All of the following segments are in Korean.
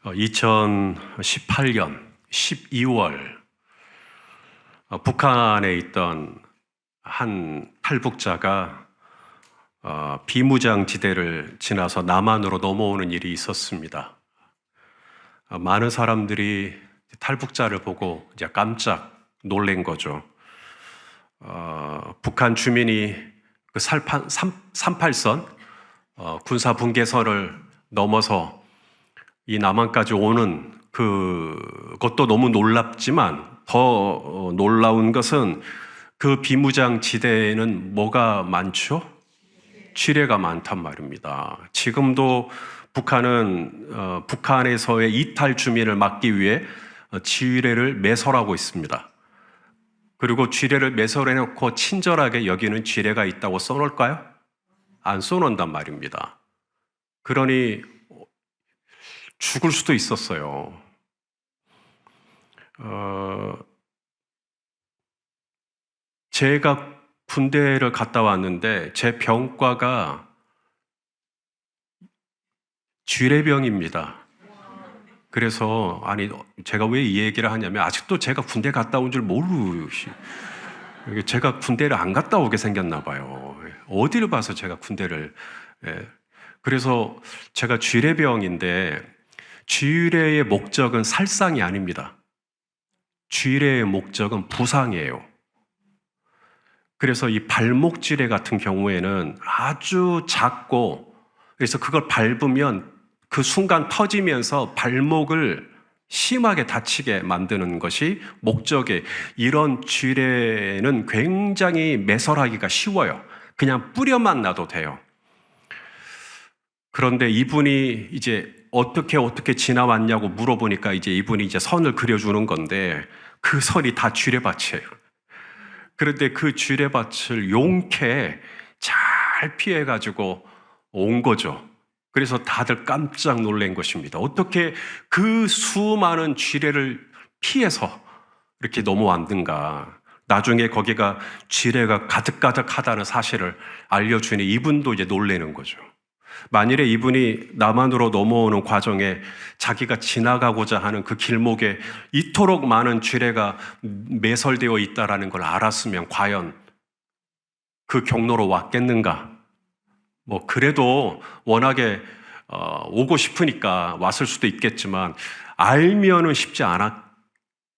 2018년 12월 북한에 있던 한 탈북자가 비무장지대를 지나서 남한으로 넘어오는 일이 있었습니다. 많은 사람들이 탈북자를 보고 이제 깜짝 놀란 거죠. 북한 주민이 그 38선 군사 분계선을 넘어서 이 남한까지 오는 그것도 너무 놀랍지만 더 놀라운 것은 그 비무장 지대에는 뭐가 많죠? 지뢰가 많단 말입니다. 지금도 북한은 북한에서의 이탈 주민을 막기 위해 지뢰를 매설하고 있습니다. 그리고 지뢰를 매설해놓고 친절하게 여기는 지뢰가 있다고 써놓을까요? 안 써놓는단 말입니다. 그러니 죽을 수도 있었어요. 제가 군대를 갔다 왔는데 제 병과가 쥐레병입니다. 그래서 제가 왜 이 얘기를 하냐면 아직도 제가 군대 갔다 온 줄 제가 군대를 안 갔다 오게 생겼나 봐요. 어디를 봐서 제가 군대를 그래서 제가 쥐레병인데 쥐레의 목적은 살상이 아닙니다. 쥐레의 목적은 부상이에요. 그래서 이 발목 쥐레 같은 경우에는 아주 작고 그래서 그걸 밟으면 그 순간 터지면서 발목을 심하게 다치게 만드는 것이 목적이에요. 이런 쥐레는 굉장히 매설하기가 쉬워요. 그냥 뿌려만 놔도 돼요. 그런데 이분이 이제 어떻게 지나왔냐고 물어보니까 이분이 선을 그려주는 건데 그 선이 다 쥐레밭이에요. 그런데 그 쥐레밭을 용케 잘 피해가지고 온 거죠. 그래서 다들 깜짝 놀란 것입니다. 어떻게 그 수많은 쥐레를 피해서 이렇게 넘어왔는가. 나중에 거기가 쥐레가 가득가득하다는 사실을 알려주니 이분도 이제 놀라는 거죠. 만일에 이분이 남한으로 넘어오는 과정에 자기가 지나가고자 하는 그 길목에 이토록 많은 쥐레가 매설되어 있다는 걸 알았으면 과연 그 경로로 왔겠는가? 그래도 워낙에 오고 싶으니까 왔을 수도 있겠지만 알면은 쉽지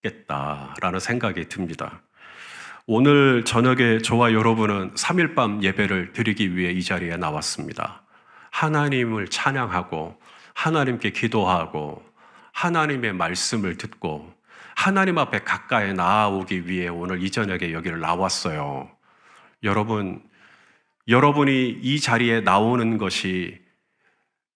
않았겠다라는 생각이 듭니다. 오늘 저녁에 저와 여러분은 3일밤 예배를 드리기 위해 이 자리에 나왔습니다. 하나님을 찬양하고 하나님께 기도하고 하나님의 말씀을 듣고 하나님 앞에 가까이 나아오기 위해 오늘 이 저녁에 여기를 나왔어요. 여러분이 이 자리에 나오는 것이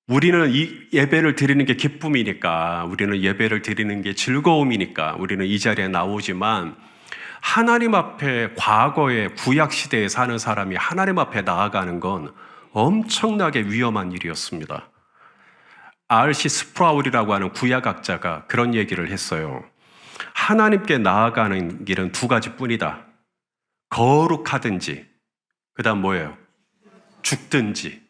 우리는 이 예배를 드리는 게 기쁨이니까 우리는 예배를 드리는 게 즐거움이니까 우리는 이 자리에 나오지만 하나님 앞에 과거의 구약시대에 사는 사람이 하나님 앞에 나아가는 건 엄청나게 위험한 일이었습니다. R.C. 스프라울이라고 하는 구약학자가 그런 얘기를 했어요. 하나님께 나아가는 길은 두 가지뿐이다. 거룩하든지 그 다음 뭐예요? 죽든지.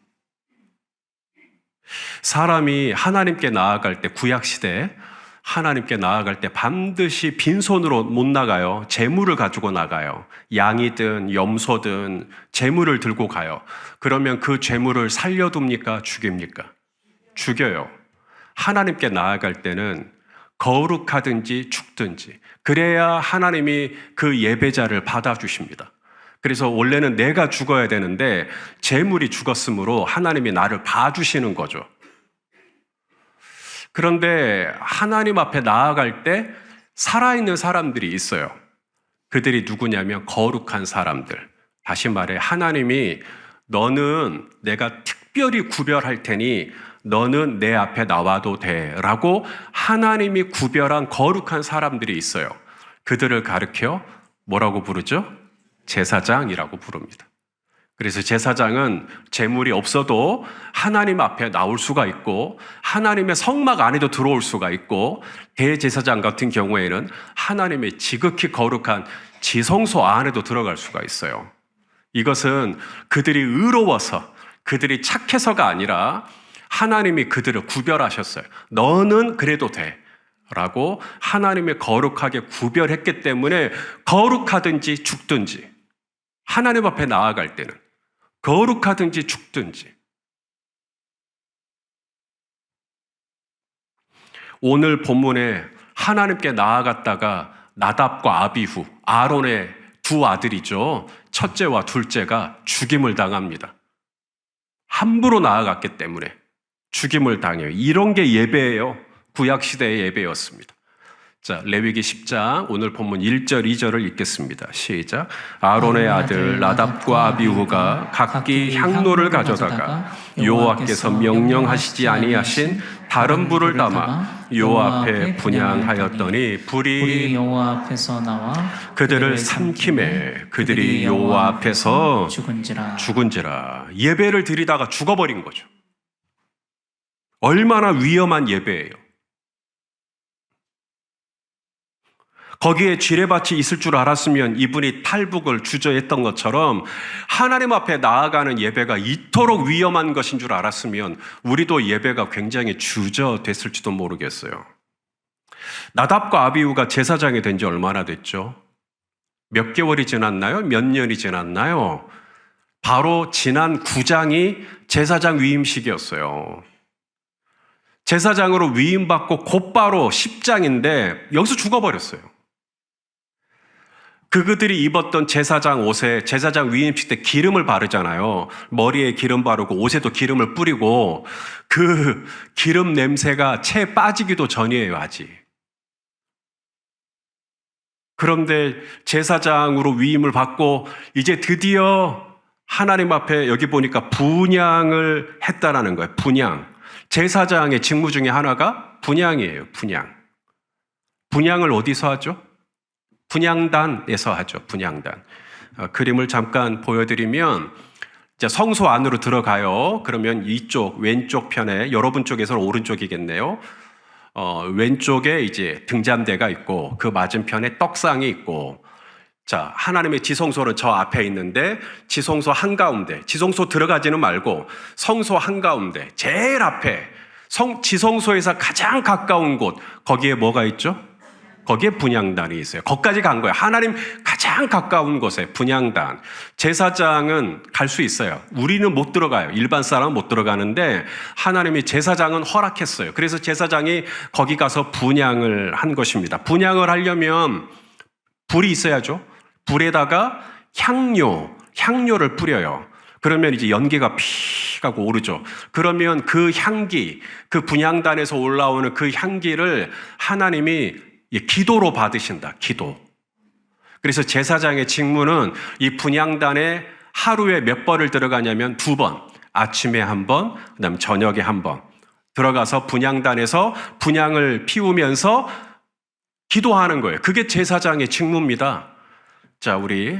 사람이 하나님께 나아갈 때 구약시대에 하나님께 나아갈 때 반드시 빈손으로 못 나가요. 재물을 가지고 나가요. 양이든 염소든 재물을 들고 가요. 그러면 그 재물을 살려둡니까? 죽입니까? 죽여요. 하나님께 나아갈 때는 거룩하든지 죽든지 그래야 하나님이 그 예배자를 받아주십니다. 그래서 원래는 내가 죽어야 되는데 재물이 죽었으므로 하나님이 나를 봐주시는 거죠. 그런데 하나님 앞에 나아갈 때 살아있는 사람들이 있어요. 그들이 누구냐면 거룩한 사람들. 다시 말해 하나님이 너는 내가 특별히 구별할 테니 너는 내 앞에 나와도 돼 라고 하나님이 구별한 거룩한 사람들이 있어요. 그들을 가르쳐 뭐라고 부르죠? 제사장이라고 부릅니다. 그래서 제사장은 재물이 없어도 하나님 앞에 나올 수가 있고 하나님의 성막 안에도 들어올 수가 있고 대제사장 같은 경우에는 하나님의 지극히 거룩한 지성소 안에도 들어갈 수가 있어요. 이것은 그들이 의로워서 그들이 착해서가 아니라 하나님이 그들을 구별하셨어요. 너는 그래도 돼 라고 하나님이 거룩하게 구별했기 때문에 거룩하든지 죽든지, 하나님 앞에 나아갈 때는 거룩하든지 죽든지. 오늘 본문에 하나님께 나아갔다가 나답과 아비후, 아론의 두 아들이죠. 첫째와 둘째가 죽임을 당합니다. 함부로 나아갔기 때문에 죽임을 당해요. 이런 게 예배예요. 구약시대의 예배였습니다. 자, 레위기 10장 오늘 본문 1절, 2절을 읽겠습니다. 시작. 아론의 아들 나답과 아비후가 각기 향로를 가져다가 여호와께서 명령하시지 아니하신 다른 불을 담아 여호와 앞에 분향하였더니 불이 여호와 앞에서 나와 그들을 삼키매 그들이 여호와 앞에서 죽은지라. 예배를 드리다가 죽어버린 거죠. 얼마나 위험한 예배예요. 거기에 지뢰밭이 있을 줄 알았으면 이분이 탈북을 주저했던 것처럼 하나님 앞에 나아가는 예배가 이토록 위험한 것인 줄 알았으면 우리도 예배가 굉장히 주저됐을지도 모르겠어요. 나답과 아비후가 제사장이 된 지 얼마나 됐죠? 몇 개월이 지났나요? 몇 년이 지났나요? 바로 지난 9장이 제사장 위임식이었어요. 제사장으로 위임받고 곧바로 10장인데 여기서 죽어버렸어요. 그들이 입었던 제사장 옷에 제사장 위임식 때 기름을 바르잖아요. 머리에 기름 바르고 옷에도 기름을 뿌리고 그 기름 냄새가 채 빠지기도 전이에요, 아직. 그런데 제사장으로 위임을 받고 이제 드디어 하나님 앞에 여기 보니까 분향을 했다라는 거예요. 분향. 제사장의 직무 중에 하나가 분향이에요. 분향. 분향을 어디서 하죠? 분향단에서 하죠. 분향단. 그림을 잠깐 보여드리면 이제 성소 안으로 들어가요. 그러면 이쪽 왼쪽 편에 여러분 쪽에서는 오른쪽이겠네요. 왼쪽에 이제 등잔대가 있고 그 맞은편에 떡상이 있고, 자, 하나님의 지성소는 저 앞에 있는데 지성소 한가운데, 지성소 들어가지는 말고 성소 한가운데 제일 앞에 지성소에서 가장 가까운 곳, 거기에 뭐가 있죠? 거기에 분향단이 있어요. 거기까지 간 거예요. 하나님 가장 가까운 곳에 분향단. 제사장은 갈 수 있어요. 우리는 못 들어가요. 일반 사람은 못 들어가는데 하나님이 제사장은 허락했어요. 그래서 제사장이 거기 가서 분향을 한 것입니다. 분향을 하려면 불이 있어야죠. 불에다가 향료를 뿌려요. 그러면 이제 연기가 피 하고 오르죠. 그러면 그 향기, 그 분향단에서 올라오는 그 향기를 하나님이 기도로 받으신다. 기도. 그래서 제사장의 직무는 이 분향단에 하루에 몇 번을 들어가냐면 2번. 아침에 1번, 그다음 저녁에 1번. 들어가서 분향단에서 분향을 피우면서 기도하는 거예요. 그게 제사장의 직무입니다. 자, 우리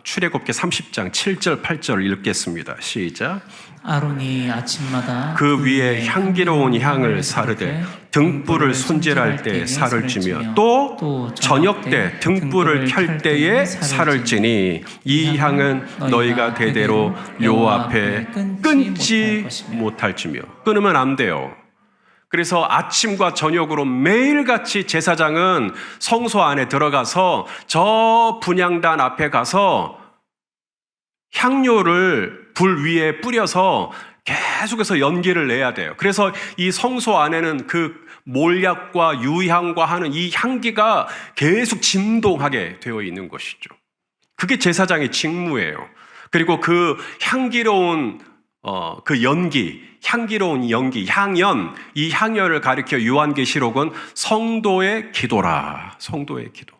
출애굽기 30장 7절 8절 읽겠습니다. 시작. 아론이 아침마다 그 위에 향기로운 향을 사르되 등불을 손질할 때 살을 찌며 또 저녁 때 등불을 켤 때에 살을 찌니 이 향은 너희가 대대로 여호와 앞에 끊지 못할지며. 끊으면 안 돼요. 그래서 아침과 저녁으로 매일같이 제사장은 성소 안에 들어가서 저 분향단 앞에 가서 향료를 불 위에 뿌려서 계속해서 연기를 내야 돼요. 그래서 이 성소 안에는 그 몰약과 유향과 하는 이 향기가 계속 진동하게 되어 있는 것이죠. 그게 제사장의 직무예요. 그리고 그 향기로운 그 연기, 향기로운 연기, 향연, 이 향연을 가리켜 요한계시록은 성도의 기도라. 성도의 기도.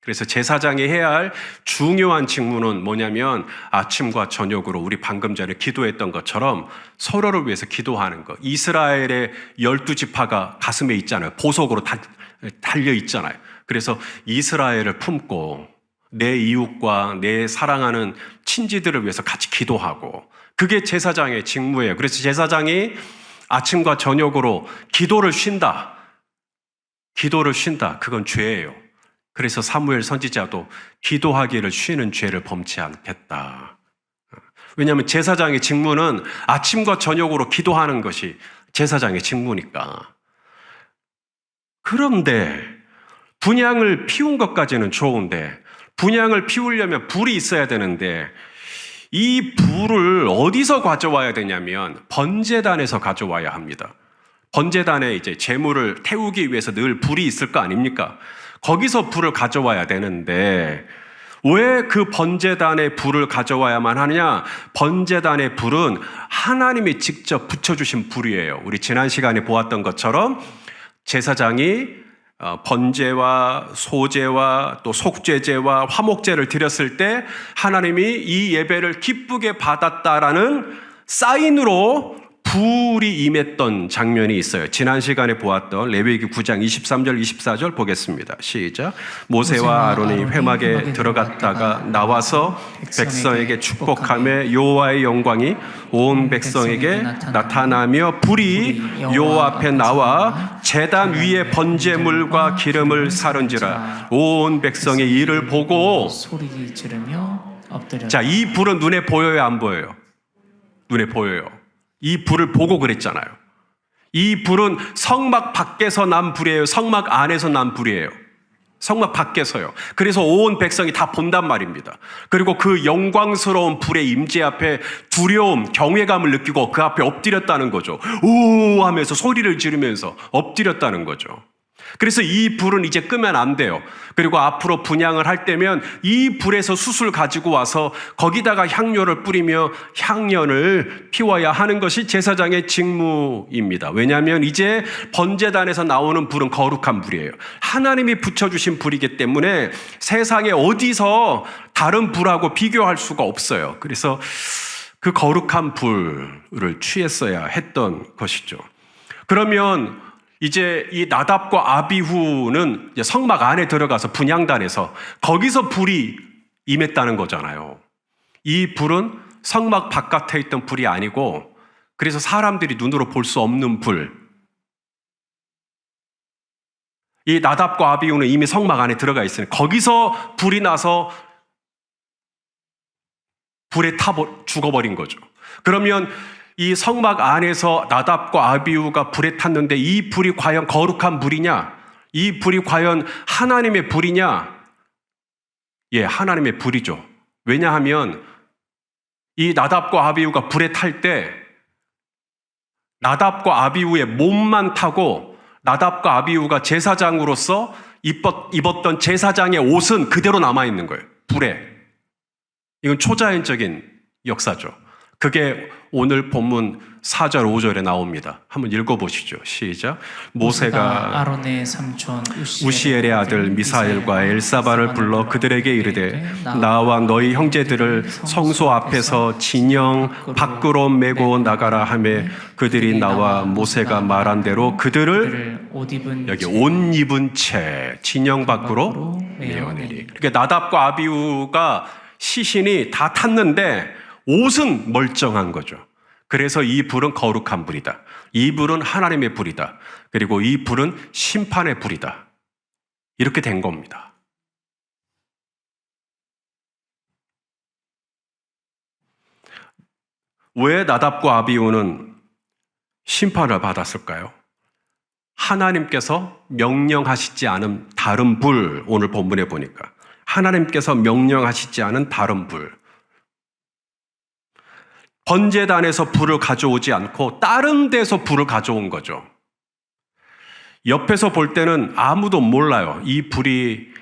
그래서 제사장이 해야 할 중요한 직무는 뭐냐면 아침과 저녁으로 우리 방금 전에 기도했던 것처럼 서로를 위해서 기도하는 것. 이스라엘의 12지파가 가슴에 있잖아요. 보석으로 달려 있잖아요. 그래서 이스라엘을 품고 내 이웃과 내 사랑하는 친지들을 위해서 같이 기도하고, 그게 제사장의 직무예요. 그래서 제사장이 아침과 저녁으로 기도를 쉰다. 그건 죄예요. 그래서 사무엘 선지자도 기도하기를 쉬는 죄를 범치 않겠다. 왜냐하면 제사장의 직무는 아침과 저녁으로 기도하는 것이 제사장의 직무니까. 그런데 분향을 피운 것까지는 좋은데 분향을 피우려면 불이 있어야 되는데 이 불을 어디서 가져와야 되냐면 번제단에서 가져와야 합니다. 번제단에 이제 제물을 태우기 위해서 늘 불이 있을 거 아닙니까? 거기서 불을 가져와야 되는데 왜 그 번제단에 불을 가져와야만 하느냐? 번제단의 불은 하나님이 직접 붙여주신 불이에요. 우리 지난 시간에 보았던 것처럼 제사장이 번제와 소제와 또 속죄제와 화목제를 드렸을 때 하나님이 이 예배를 기쁘게 받았다라는 사인으로 불이 임했던 장면이 있어요. 지난 시간에 보았던 레위기 9장 23절 24절 보겠습니다. 시작. 모세와 아론이 회막에 들어갔다가 나와서 백성에게 축복하며 여호와의 영광이 온 백성에게 나타나며 불이 여호와 앞에 나와 제단 위에 번제물과 기름을 사른지라. 온 백성의 이를 보고 소리 지르며 엎드려. 자, 이 불은 눈에 보여요, 안 보여요? 눈에 보여요. 이 불을 보고 그랬잖아요. 이 불은 성막 밖에서 난 불이에요? 성막 안에서 난 불이에요? 성막 밖에서요. 그래서 온 백성이 다 본단 말입니다. 그리고 그 영광스러운 불의 임재 앞에 두려움, 경외감을 느끼고 그 앞에 엎드렸다는 거죠. 오 하면서 소리를 지르면서 엎드렸다는 거죠. 그래서 이 불은 이제 끄면 안 돼요. 그리고 앞으로 분향을 할 때면 이 불에서 숯을 가지고 와서 거기다가 향료를 뿌리며 향연을 피워야 하는 것이 제사장의 직무입니다. 왜냐하면 이제 번제단에서 나오는 불은 거룩한 불이에요. 하나님이 붙여주신 불이기 때문에 세상에 어디서 다른 불하고 비교할 수가 없어요. 그래서 그 거룩한 불을 취했어야 했던 것이죠. 그러면 이제 이 나답과 아비후는 이제 성막 안에 들어가서 분향단에서 거기서 불이 임했다는 거잖아요. 이 불은 성막 바깥에 있던 불이 아니고 그래서 사람들이 눈으로 볼 수 없는 불. 이 나답과 아비후는 이미 성막 안에 들어가 있으니 거기서 불이 나서 불에 타 죽어버린 거죠. 그러면 이 성막 안에서 나답과 아비후가 불에 탔는데 이 불이 과연 거룩한 불이냐? 이 불이 과연 하나님의 불이냐? 예, 하나님의 불이죠. 왜냐하면 이 나답과 아비후가 불에 탈 때 나답과 아비후의 몸만 타고 나답과 아비후가 제사장으로서 입었던 제사장의 옷은 그대로 남아있는 거예요. 불에. 이건 초자연적인 역사죠. 그게 오늘 본문 4절 5절에 나옵니다. 한번 읽어보시죠. 시작. 모세가 아론의 삼촌 우시엘의 아들 미사엘과 엘사바를 불러 그들에게 이르되 나와 너희 형제들을 성소 앞에서 진영 밖으로 메고 나가라 하매 그들이 나와 모세가 말한 대로 그들을 여기 옷 입은 채 진영 밖으로 메어내리. 그러니까 나답과 아비후가 시신이 다 탔는데 옷은 멀쩡한 거죠. 그래서 이 불은 거룩한 불이다. 이 불은 하나님의 불이다. 그리고 이 불은 심판의 불이다. 이렇게 된 겁니다. 왜 나답과 아비후는 심판을 받았을까요? 하나님께서 명령하시지 않은 다른 불, 오늘 본문에 보니까 하나님께서 명령하시지 않은 다른 불. 번제단에서 불을 가져오지 않고 다른 데서 불을 가져온 거죠. 옆에서 볼 때는 아무도 몰라요. 이 불이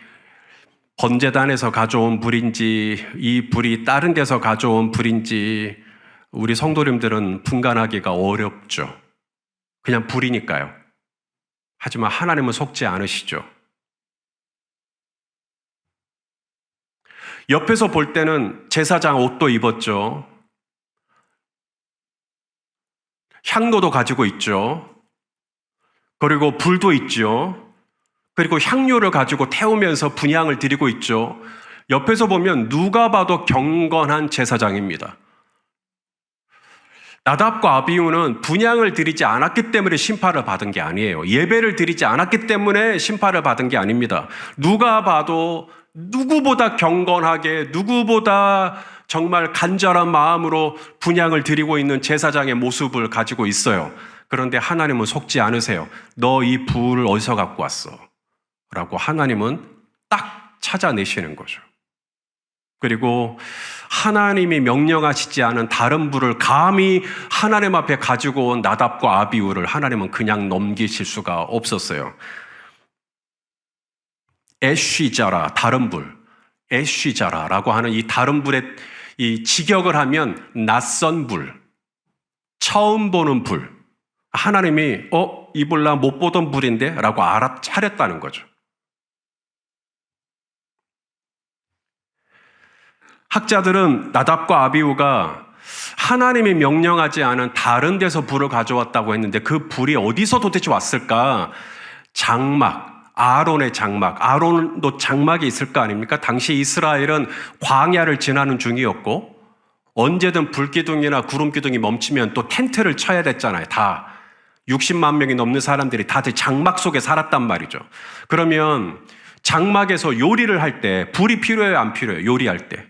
번제단에서 가져온 불인지 이 불이 다른 데서 가져온 불인지 우리 성도님들은 분간하기가 어렵죠. 그냥 불이니까요. 하지만 하나님은 속지 않으시죠. 옆에서 볼 때는 제사장 옷도 입었죠. 향로도 가지고 있죠. 그리고 불도 있죠. 그리고 향료를 가지고 태우면서 분향을 드리고 있죠. 옆에서 보면 누가 봐도 경건한 제사장입니다. 나답과 아비후는 분향을 드리지 않았기 때문에 심판을 받은 게 아니에요. 예배를 드리지 않았기 때문에 심판을 받은 게 아닙니다. 누가 봐도 누구보다 경건하게, 누구보다 정말 간절한 마음으로 분향을 드리고 있는 제사장의 모습을 가지고 있어요. 그런데 하나님은 속지 않으세요. 너 이 불을 어디서 갖고 왔어? 라고 하나님은 딱 찾아내시는 거죠. 그리고 하나님이 명령하시지 않은 다른 불을 감히 하나님 앞에 가지고 온 나답과 아비후를 하나님은 그냥 넘기실 수가 없었어요. 애쉬자라, 다른 불, 애쉬자라라고 하는 이 다른 불의 이 직역을 하면 낯선 불, 처음 보는 불. 하나님이 이 불 나 못 보던 불인데? 라고 알아차렸다는 거죠. 학자들은 나답과 아비후가 하나님이 명령하지 않은 다른 데서 불을 가져왔다고 했는데 그 불이 어디서 도대체 왔을까? 장막, 아론의 장막, 아론도 장막이 있을 거 아닙니까? 당시 이스라엘은 광야를 지나는 중이었고 언제든 불기둥이나 구름기둥이 멈추면 또 텐트를 쳐야 됐잖아요. 다 60만 명이 넘는 사람들이 다들 장막 속에 살았단 말이죠. 그러면 장막에서 요리를 할 때 불이 필요해요, 안 필요해요? 요리할 때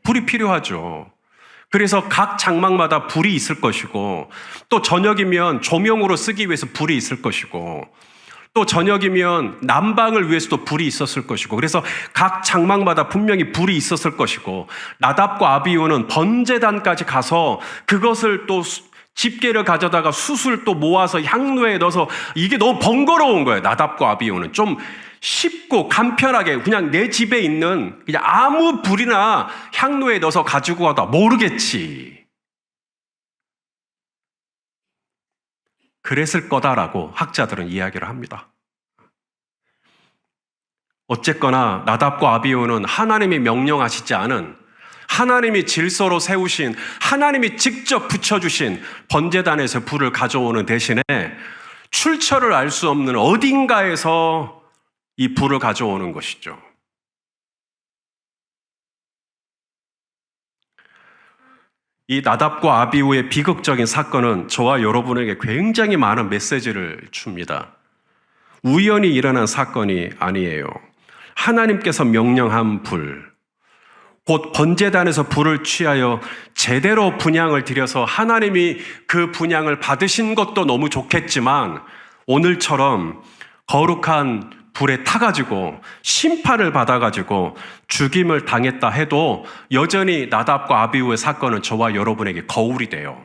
불이 필요하죠. 그래서 각 장막마다 불이 있을 것이고 또 저녁이면 조명으로 쓰기 위해서 불이 있을 것이고 또 저녁이면 난방을 위해서도 불이 있었을 것이고 그래서 각 장막마다 분명히 불이 있었을 것이고 나답과 아비후는 번제단까지 가서 그것을 또 집게를 가져다가 숯을 또 모아서 향로에 넣어서 이게 너무 번거로운 거예요. 나답과 아비후는 좀 쉽고 간편하게 그냥 내 집에 있는 그냥 아무 불이나 향로에 넣어서 가지고 가다 모르겠지. 그랬을 거다라고 학자들은 이야기를 합니다. 어쨌거나 나답과 아비후는 하나님이 명령하시지 않은 하나님이 질서로 세우신 하나님이 직접 붙여주신 번제단에서 불을 가져오는 대신에 출처를 알 수 없는 어딘가에서 이 불을 가져오는 것이죠. 이 나답과 아비후의 비극적인 사건은 저와 여러분에게 굉장히 많은 메시지를 줍니다. 우연히 일어난 사건이 아니에요. 하나님께서 명령한 불, 곧 번제단에서 불을 취하여 제대로 분향을 드려서 하나님이 그 분향을 받으신 것도 너무 좋겠지만 오늘처럼 거룩한 불에 타가지고 심판을 받아가지고 죽임을 당했다 해도 여전히 나답과 아비후의 사건은 저와 여러분에게 거울이 돼요.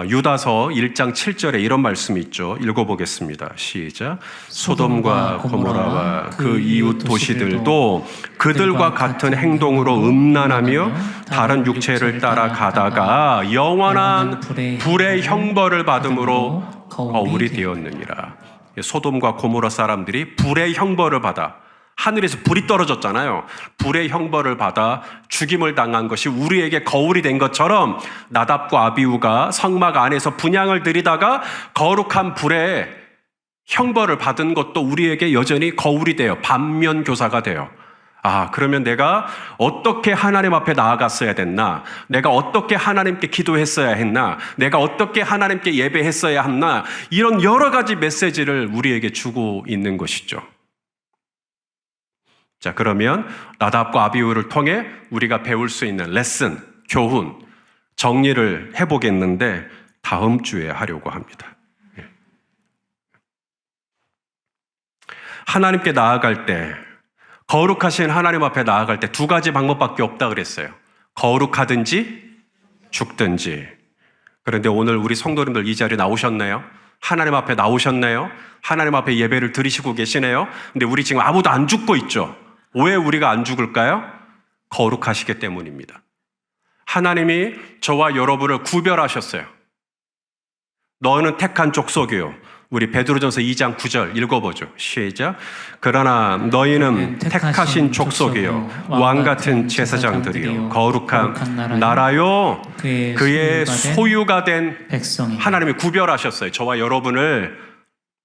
유다서 1장 7절에 이런 말씀이 있죠. 읽어보겠습니다. 시작. 소돔과 고모라와 그 이웃 도시들도 그들과 같은 행동으로 음란하며 다른 육체를 따라가다가 영원한 불의 형벌을 받음으로 거울이 되었느니라. 소돔과 고모라 사람들이 불의 형벌을 받아 하늘에서 불이 떨어졌잖아요. 불의 형벌을 받아 죽임을 당한 것이 우리에게 거울이 된 것처럼 나답과 아비후가 성막 안에서 분향을 드리다가 거룩한 불의 형벌을 받은 것도 우리에게 여전히 거울이 돼요. 반면교사가 돼요. 그러면 내가 어떻게 하나님 앞에 나아갔어야 됐나? 내가 어떻게 하나님께 기도했어야 했나? 내가 어떻게 하나님께 예배했어야 했나? 이런 여러 가지 메시지를 우리에게 주고 있는 것이죠. 자, 그러면 나답과 아비후를 통해 우리가 배울 수 있는 레슨, 교훈, 정리를 해보겠는데 다음 주에 하려고 합니다. 하나님께 나아갈 때, 거룩하신 하나님 앞에 나아갈 때 두 가지 방법밖에 없다 그랬어요. 거룩하든지 죽든지. 그런데 오늘 우리 성도님들 이 자리에 나오셨나요? 하나님 앞에 나오셨나요? 하나님 앞에 예배를 드리시고 계시네요? 근데 우리 지금 아무도 안 죽고 있죠? 왜 우리가 안 죽을까요? 거룩하시기 때문입니다. 하나님이 저와 여러분을 구별하셨어요. 너는 택한 족속이요. 우리 베드로전서 2장 9절 읽어보죠. 시작. 그러나 너희는 택하신 족속이요 왕같은 제사장들이요 거룩한 나라요 그의 소유가 된 백성이요. 하나님이 구별하셨어요. 저와 여러분을.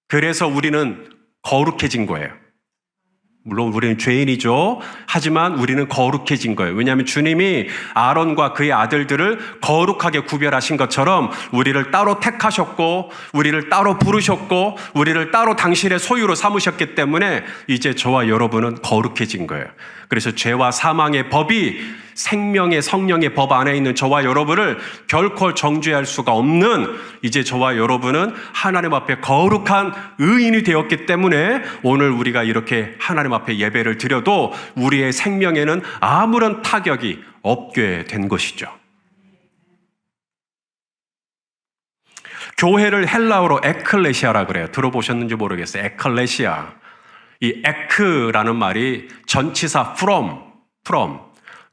그래서 우리는 거룩해진 거예요. 물론 우리는 죄인이죠. 하지만 우리는 거룩해진 거예요. 왜냐하면 주님이 아론과 그의 아들들을 거룩하게 구별하신 것처럼 우리를 따로 택하셨고 우리를 따로 부르셨고 우리를 따로 당신의 소유로 삼으셨기 때문에 이제 저와 여러분은 거룩해진 거예요. 그래서 죄와 사망의 법이 생명의 성령의 법 안에 있는 저와 여러분을 결코 정죄할 수가 없는 이제 저와 여러분은 하나님 앞에 거룩한 의인이 되었기 때문에 오늘 우리가 이렇게 하나님 앞에 예배를 드려도 우리의 생명에는 아무런 타격이 없게 된 것이죠. 교회를 헬라어로 에클레시아라 그래요. 들어보셨는지 모르겠어요. 에클레시아. 이 에크라는 말이 전치사 from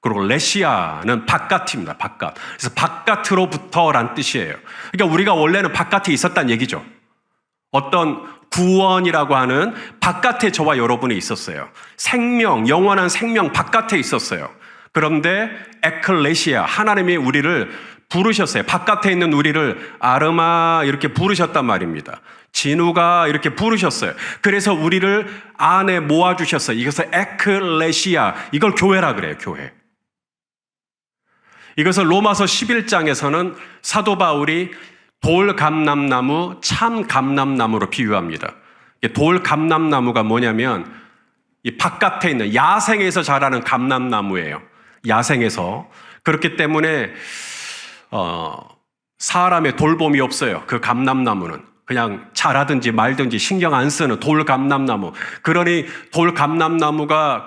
그리고 레시아는 바깥입니다. 바깥. 그래서 바깥으로부터란 뜻이에요. 그러니까 우리가 원래는 바깥에 있었다는 얘기죠. 어떤 구원이라고 하는 바깥에 저와 여러분이 있었어요. 생명, 영원한 생명 바깥에 있었어요. 그런데 에클레시아, 하나님이 우리를 부르셨어요. 바깥에 있는 우리를 아르마 이렇게 부르셨단 말입니다. 진우가 이렇게 부르셨어요. 그래서 우리를 안에 모아주셨어요. 이것을 에클레시아, 이걸 교회라 그래요. 교회. 이것을 로마서 11장에서는 사도 바울이 돌감람나무, 참감람나무로 비유합니다. 돌감람나무가 뭐냐면 이 바깥에 있는 야생에서 자라는 감람나무예요. 야생에서. 그렇기 때문에 사람의 돌봄이 없어요. 그 감람나무는. 그냥 자라든지 말든지 신경 안 쓰는 돌감람나무. 그러니 돌감람나무가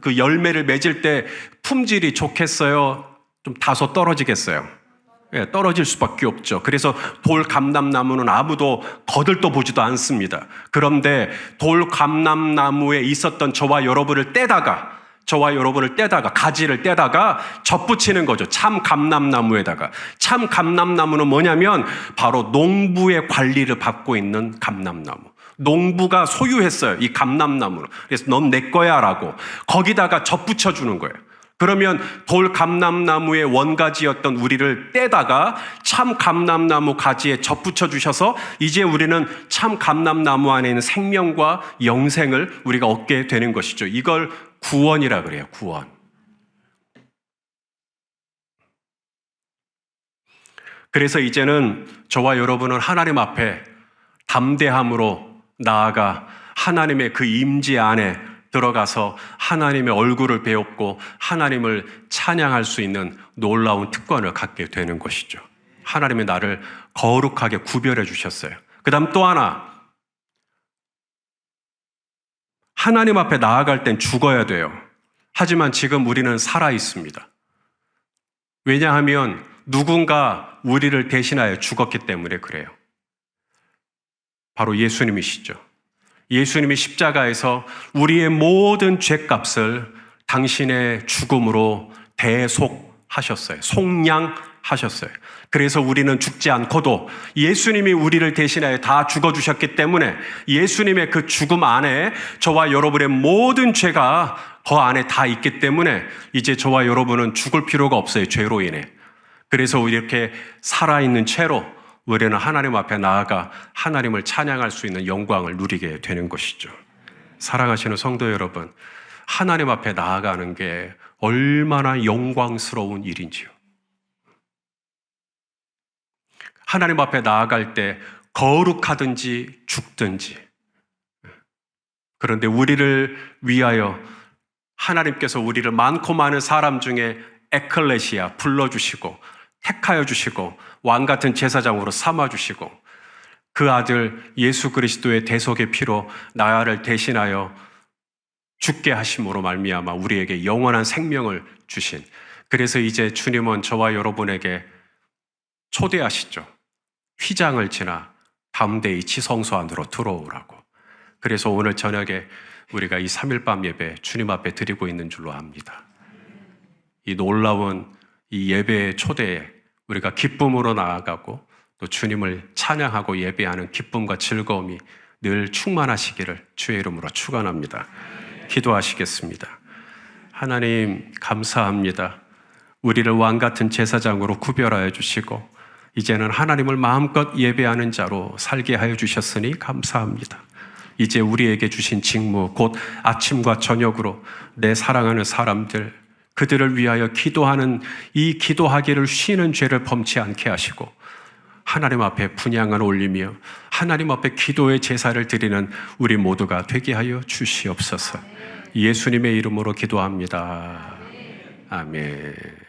그 열매를 맺을 때 품질이 좋겠어요? 좀 다소 떨어지겠어요? 예, 떨어질 수밖에 없죠. 그래서 돌감람나무는 아무도 거들떠 보지도 않습니다. 그런데 돌감람나무에 있었던 저와 여러분을 떼다가 가지를 떼다가 접붙이는 거죠. 참 감람나무에다가. 참 감람나무는 뭐냐면 바로 농부의 관리를 받고 있는 감람나무. 농부가 소유했어요. 이 감람나무는. 그래서 넌 내 거야 라고 거기다가 접붙여 주는 거예요. 그러면 돌감람나무의 원가지였던 우리를 떼다가 참 감람나무 가지에 접붙여 주셔서 이제 우리는 참 감람나무 안에 있는 생명과 영생을 우리가 얻게 되는 것이죠. 이걸 구원이라 그래요. 구원. 그래서 이제는 저와 여러분은 하나님 앞에 담대함으로 나아가 하나님의 그 임재 안에 들어가서 하나님의 얼굴을 배웠고 하나님을 찬양할 수 있는 놀라운 특권을 갖게 되는 것이죠. 하나님의 나를 거룩하게 구별해 주셨어요. 그 다음 또 하나, 하나님 앞에 나아갈 땐 죽어야 돼요. 하지만 지금 우리는 살아 있습니다. 왜냐하면 누군가 우리를 대신하여 죽었기 때문에 그래요. 바로 예수님이시죠. 예수님이 십자가에서 우리의 모든 죄값을 당신의 죽음으로 대속하셨어요. 속량하셨어요. 그래서 우리는 죽지 않고도 예수님이 우리를 대신하여 다 죽어주셨기 때문에 예수님의 그 죽음 안에 저와 여러분의 모든 죄가 그 안에 다 있기 때문에 이제 저와 여러분은 죽을 필요가 없어요. 죄로 인해. 그래서 이렇게 살아있는 채로 우리는 하나님 앞에 나아가 하나님을 찬양할 수 있는 영광을 누리게 되는 것이죠. 사랑하시는 성도 여러분, 하나님 앞에 나아가는 게 얼마나 영광스러운 일인지요. 하나님 앞에 나아갈 때 거룩하든지 죽든지. 그런데 우리를 위하여 하나님께서 우리를 많고 많은 사람 중에 에클레시아 불러주시고 택하여 주시고 왕 같은 제사장으로 삼아주시고 그 아들 예수 그리스도의 대속의 피로 나를 대신하여 죽게 하심으로 말미암아 우리에게 영원한 생명을 주신, 그래서 이제 주님은 저와 여러분에게 초대하시죠. 휘장을 지나 담대히 지성소 안으로 들어오라고. 그래서 오늘 저녁에 우리가 이 3일밤 예배 주님 앞에 드리고 있는 줄로 압니다. 이 놀라운 이 예배의 초대에 우리가 기쁨으로 나아가고 또 주님을 찬양하고 예배하는 기쁨과 즐거움이 늘 충만하시기를 주의 이름으로 축원합니다. 기도하시겠습니다. 하나님 감사합니다. 우리를 왕 같은 제사장으로 구별하여 주시고 이제는 하나님을 마음껏 예배하는 자로 살게 하여 주셨으니 감사합니다. 이제 우리에게 주신 직무, 곧 아침과 저녁으로 내 사랑하는 사람들, 그들을 위하여 기도하는 이 기도하기를 쉬는 죄를 범치 않게 하시고 하나님 앞에 분향을 올리며 하나님 앞에 기도의 제사를 드리는 우리 모두가 되게 하여 주시옵소서. 예수님의 이름으로 기도합니다. 아멘.